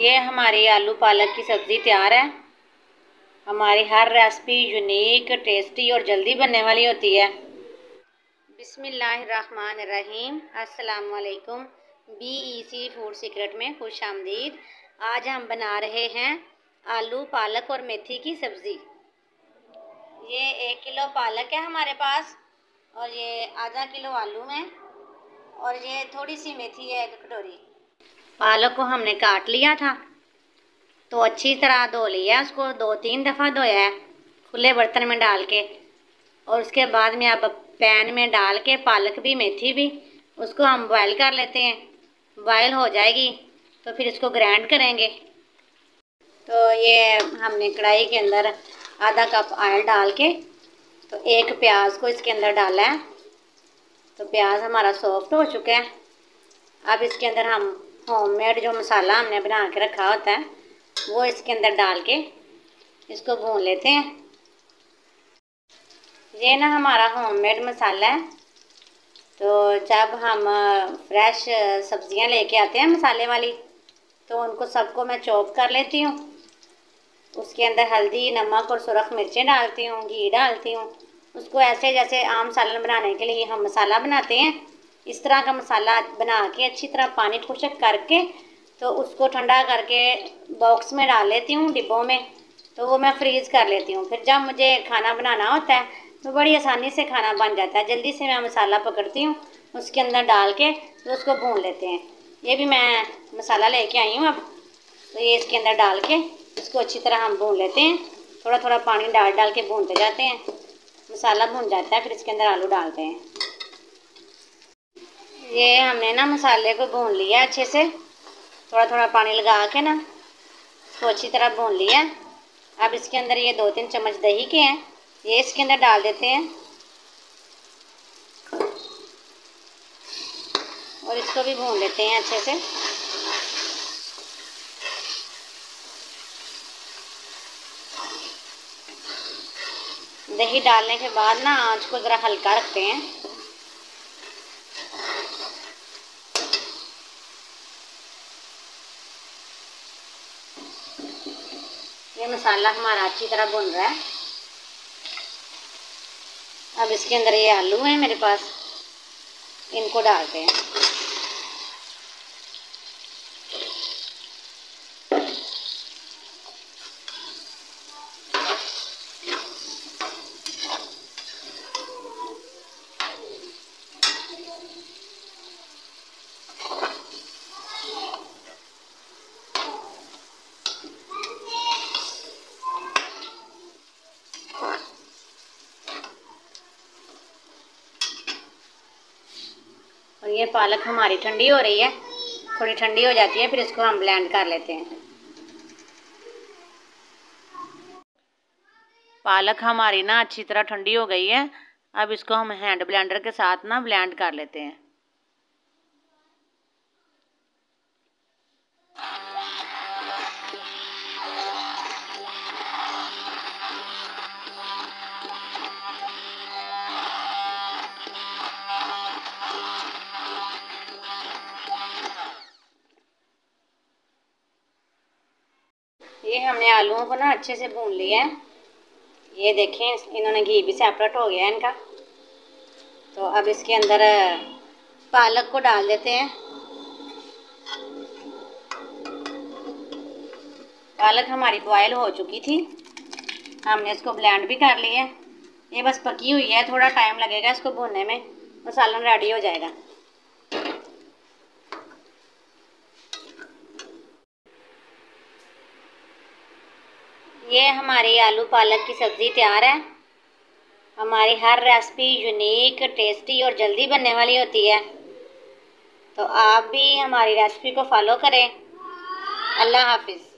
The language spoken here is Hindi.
ये हमारी आलू पालक की सब्ज़ी तैयार है। हमारी हर रेसिपी यूनिक, टेस्टी और जल्दी बनने वाली होती है। बिस्मिल्लाहिर्रहमानिर्रहीम। अस्सलाम वालेकुम। BEC फूड सीक्रेट में खुश आमदीद। आज हम बना रहे हैं आलू पालक और मेथी की सब्ज़ी। ये 1 किलो पालक है हमारे पास, और ये आधा किलो आलू है, और ये थोड़ी सी मेथी है, 1 कटोरी। पालक को हमने काट लिया था, तो अच्छी तरह धो लिया। उसको 2-3 दफ़ा धोया है खुले बर्तन में डाल के। और उसके बाद में अब पैन में डाल के पालक भी मेथी भी उसको हम बॉयल कर लेते हैं। बॉयल हो जाएगी तो फिर इसको ग्राइंड करेंगे। तो ये हमने कढ़ाई के अंदर आधा कप ऑयल डाल के तो एक प्याज को इसके अंदर डाला है। तो प्याज हमारा सॉफ्ट हो चुका है। अब इसके अंदर हम होममेड जो मसाला हमने बना के रखा होता है वो इसके अंदर डाल के इसको भून लेते हैं। ये ना हमारा होममेड मसाला है। तो जब हम फ्रेश सब्जियां लेके आते हैं मसाले वाली, तो उनको सबको मैं चॉप कर लेती हूँ। उसके अंदर हल्दी, नमक और सुरख मिर्चें डालती हूँ, घी डालती हूँ। उसको ऐसे जैसे आम सालन बनाने के लिए हम मसाला बनाते हैं, इस तरह का मसाला बना के अच्छी तरह पानी खुश्क करके तो उसको ठंडा करके बॉक्स में डाल लेती हूँ, डिब्बों में। तो वो मैं फ्रीज़ कर लेती हूँ। फिर जब मुझे खाना बनाना होता है तो बड़ी आसानी से खाना बन जाता है। जल्दी से मैं मसाला पकड़ती हूँ, उसके अंदर डाल के तो उसको भून लेते हैं। ये भी मैं मसाला लेके आई हूँ अब। तो ये इसके अंदर डाल के इसको अच्छी तरह हम भून लेते हैं। थोड़ा थोड़ा पानी डाल डाल के भूनते जाते हैं। मसाला भून जाता है, फिर इसके अंदर आलू डालते हैं। ये हमने ना मसाले को भून लिया अच्छे से, थोड़ा थोड़ा पानी लगा के ना इसको अच्छी तरह भून लिया। अब इसके अंदर ये 2-3 चम्मच दही के हैं, ये इसके अंदर डाल देते हैं और इसको भी भून लेते हैं अच्छे से। दही डालने के बाद ना आंच को ज़रा हल्का रखते हैं। ये मसाला हमारा अच्छी तरह भुन रहा है। अब इसके अंदर ये आलू हैं मेरे पास, इनको डालते हैं। और ये पालक हमारी ठंडी हो रही है, थोड़ी ठंडी हो जाती है, फिर इसको हम ब्लेंड कर लेते हैं। पालक हमारी ना अच्छी तरह ठंडी हो गई है। अब इसको हम हैंड ब्लेंडर के साथ ना ब्लेंड कर लेते हैं। ये हमने आलूओं को ना अच्छे से भून लिया है। ये देखें, इन्होंने घी भी सेपरेट हो गया है इनका। तो अब इसके अंदर पालक को डाल देते हैं। पालक हमारी बॉयल हो चुकी थी, हमने इसको ब्लेंड भी कर लिया है। ये बस पकी हुई है, थोड़ा टाइम लगेगा इसको भूनने में, मसाला रेडी हो जाएगा। ये हमारी आलू पालक की सब्ज़ी तैयार है। हमारी हर रेसिपी यूनिक, टेस्टी और जल्दी बनने वाली होती है। तो आप भी हमारी रेसिपी को फॉलो करें। अल्लाह हाफिज़।